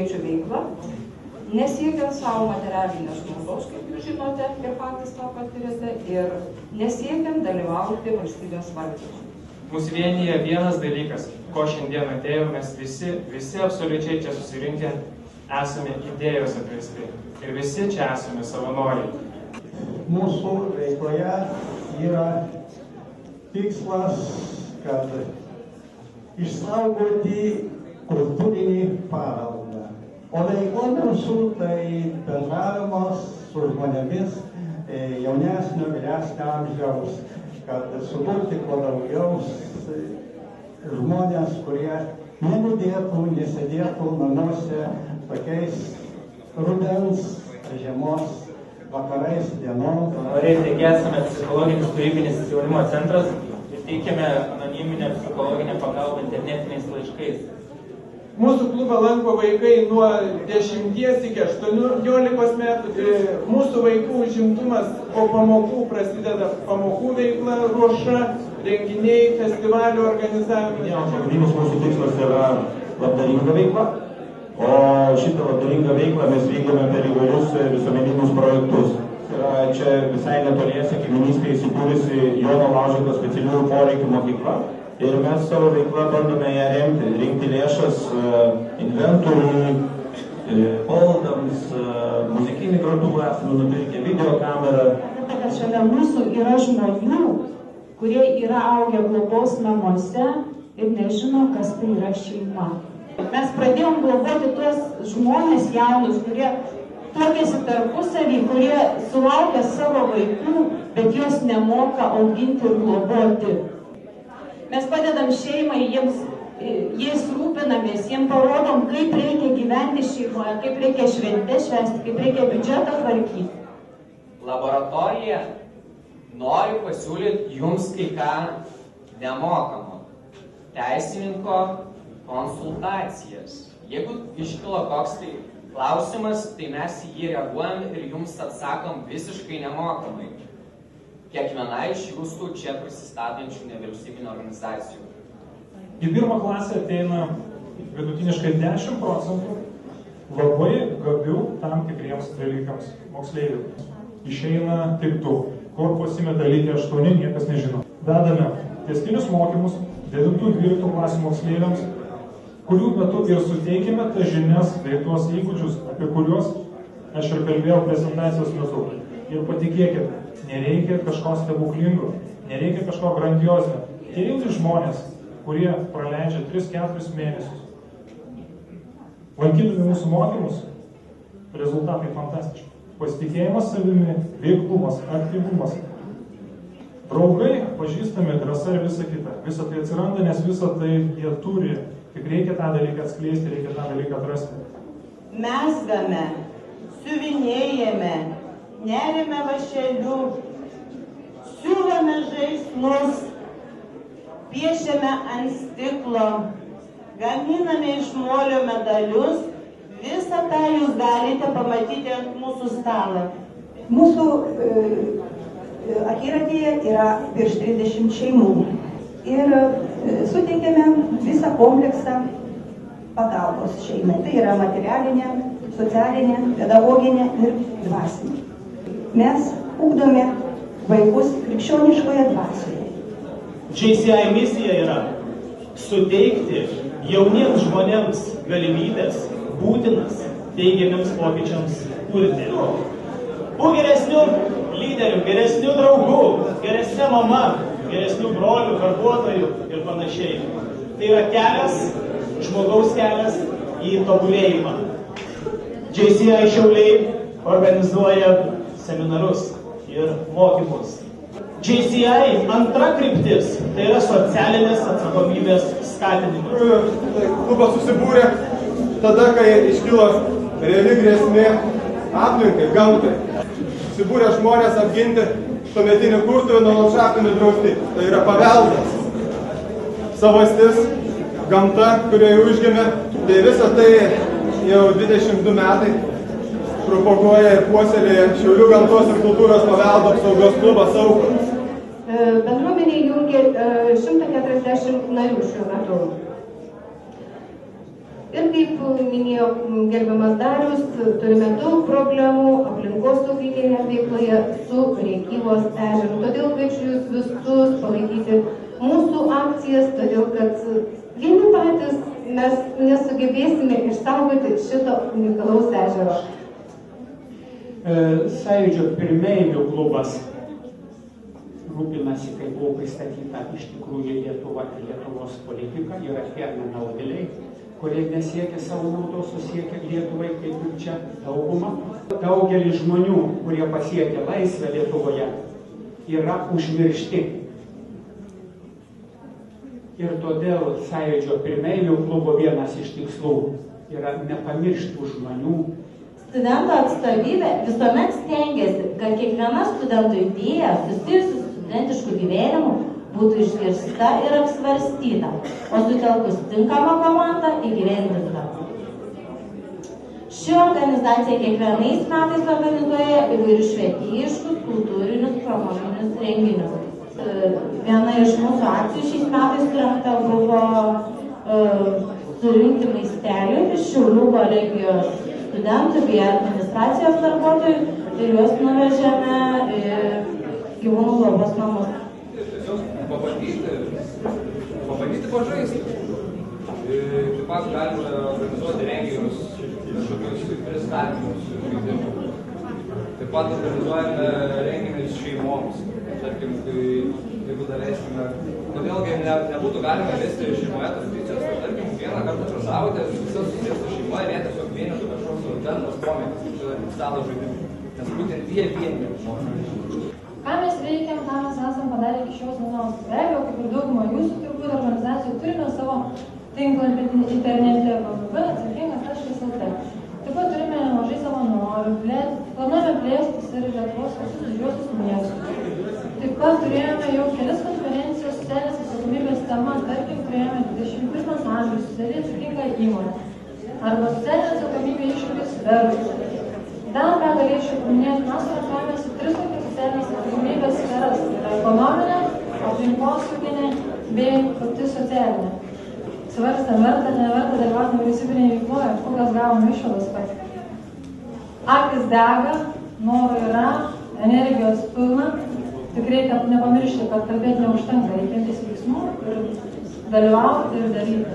pasauliečių veikla, nesiekiant savo materialinės naudos, kaip jūs žinote ir patys tą patirėte, ir nesiekiant dalyvauti valstybės valdyme. Mūsų vienyje vienas dalykas, ko šiandien atėjome, mes visi absoliučiai čia susirinkę esame idėjos atvesti ir visi čia esame savanoriai. Mūsų veikloje yra tikslas, kad išsaugoti kultūrinį paveldą. O veikla mūsų tai bendravimas su žmonėmis jaunesnio, vyresnio amžiaus, kad suburti kuo daugiau žmonės, kurie nenudėtų, nesėdėtų namuose tokiais rudens, žiemos vakarais, dienom. Taigi esame psichologinis kūrybinis jaunimo centras ir teikiame anoniminę psichologinę pagalbą internetiniais laiškais. Mūsų klubą lanko vaikai nuo 10 iki 18 metų. Mūsų vaikų užimtumas po pamokų prasideda pamokų veikla, ruoša, renginiai, festivalių organizavimas. Pagrindinis mūsų tikslas yra labdaringa veikla, o šitą labdaringą veiklą mes vykdome per įvairius visuomeninius projektus. Čia visai netoliese kaimynystėje įsikūrusi Jono Laužiko specialiųjų poreikių mokykla. Ir mes savo veiklą bandome ją remti, rinkti lėšas inventoriui, baldams, muzikinį grotuvą, esame nupirkę videokamerą. Kad šalia mūsų yra žmonių, kurie yra augę globos namuose ir nežino, kas tai yra šeima. Mes pradėjom globoti tuos žmonės jaunus, kurie tuokėsi tarpusavį, kurie sulaukia savo vaikų, bet jos nemoka auginti ir globoti. Mes padedam šeimai, jais rūpinamės, jiems parodom, kaip reikia gyventi šeimoje, kaip reikia šventę švęsti, kaip reikia biudžetą tvarkyti. Laboratorija nori pasiūlyti jums kai ką nemokamo. Teisininko konsultacijas. Jeigu iškilo koks tai klausimas, tai mes į jį reaguojam ir jums atsakom visiškai nemokamai. Kiekvienai iš jūsų čia prisistatančių nevyriausybinių organizacijų. Į pirmą klasę ateina vidutiniškai 10% labai gabių tam tikriems dalykams moksleivių. Išeina tik 2, kur pasimeta likę 8, niekas nežino. Vedame tęstinius mokymus 9-12 klasių moksleiviams, kurių metu ir suteikime tas žinias bei tuos įgūdžius, apie kuriuos aš ir kalbėjau prezentacijos metu. Ir patikėkite, nereikia kažko stebuklingo, nereikia kažko grandiozinio. Tie jauni žmonės, kurie praleidžia 3-4 mėnesius, lankydami mūsų mokymus, rezultatai fantastiški. Pasitikėjimas savimi, veiklumas, aktyvumas. Draugai, pažįstami, drąsa ir visa kita. Visa tai atsiranda, nes visa tai jie turi. Tik reikia tą dalyką atskleisti, reikia tą dalyką atrasti. Mezgame, siuvinėjame, neriame vašeliu, siūlome žaislus, piešiame ant stiklo, gaminame iš molio medalius. Visą tą jūs galite pamatyti ant mūsų stalo. Mūsų akiratyje yra virš 30 šeimų ir suteikiame visą kompleksą pagalbos šeimai. Tai yra materialinė, socialinė, pedagoginė ir dvasinė. Mes ugdome vaikus krikščioniškoje dvasioje. JCI misija yra suteikti jauniems žmonėms galimybės būtinas teigiamiams pokyčiams kurti. Būk geresnių lyderių, geresnių draugų, geresnė mama, geresnių brolių, darbuotojų ir panašiai. Tai yra kelias, žmogaus kelias į tobulėjimą. JCI Šiauliai organizuoja seminarus ir mokymus. JCI antra kryptis, tai yra socialinės atsakomybės skatinimas. Klubas susibūrė tada, kai iškilo reali grėsmė aplinkai, gamtai. Susibūrė žmonės apginti tuometinį kurtuvį nuo landšaftinių draustų. Tai yra paveldas, savastis, gamta, kurioje užgimė. Tai visą tai jau 22 metai propaguoja ir puoselėja Šiaulių gamtos ir kultūros paveldo apsaugos klubas Aukos. Bendruomenė jungia 140 narių šiuo metu. Ir kaip minėjo gerbiamas Darius, turime daug problemų aplinkosauginėje veikloje su Rėkyvos ežeru. Todėl kviečiu jūs visus palaikyti mūsų akcijas, todėl kad vieni patys mes nesugebėsime išsaugoti šito unikalaus ežero. Sąjūdžio pirmeivių klubas rūpinasi, kaip buvo pristatyta iš tikrųjų Lietuva ir Lietuvos politika, yra kerne naudėliai, kurie nesiekia savo naudos, o siekia Lietuvai, kaip ir čia dauguma. Daugelis žmonių, kurie pasiekia laisvę Lietuvoje, yra užmiršti. Ir todėl Sąjūdžio pirmeivių klubo vienas iš tikslų yra nepamirštų žmonių. Studentų atstovybė visuomet stengiasi, kad kiekviena studentų idėja susijusi su studentišku gyvenimu būtų išgirsta ir apsvarstyta, o sutelkus tinkamą komandą įgyvendinta. Ši organizacija kiekvienais metais organizuoja įvairius švietėjiškus, kultūrinius, pramoginius renginius. Viena iš mūsų akcijų šiais metais surengta buvo surinkti maistelių iš Šiaulių kolegijos studentų bei administracijos darbuotojų ir juos nuvežėme į gyvūnų globos namus. Tiesiog pabandyti pažaisti. Taip pat galime organizuoti renginius, kažkokius pristatymus. Taip pat organizuojame renginius šeimoms. Tarkim, jeigu daleisime, kodėlgi nebūtų galima vesti šeimoje tos tradicijos, tai tarkim, vieną kartą per savaitę visas susijęs su šeimoje, ne tiesiog vienetų kažkoks bendras pomėgis, kaip čia stalo žaidimai, nes būtent jie vieninė žmonės. Ką mes veikiam, ką mes esam padarę iki šios dienos? Be abejo, kaip ir dauguma jūsų turbūt organizacijų, turime savo tinklapį internete www.atsakingas.lt. Taip pat turime nemažai savanorių, planuojame plėstis ir Lietuvos visus didžiuosius miestus. Taip pat turėjome jau kelias konferencijas socialinės atsakomybės tema, tarkim, turėjome 21 amžius, socialiai atsakinga įmonė arba socialinė atsakomybė iššūkis verslui. Dar ką galėčiau paminėti, mes orientuojamės į 3 socialinės atsakomybės sferas, tai yra ekonominė, aplinkosauginė bei pati socialinė. Svarstam, verta, neverta dalyvauti nevyriausybinėje veikloje, kokias gavome išvadas, kad akis dega, noro yra, energijos pilna. Tik reikia nepamiršti, kad kalbėti neužtenka, reikia imtis veiksmų ir dalyvauti ir daryti.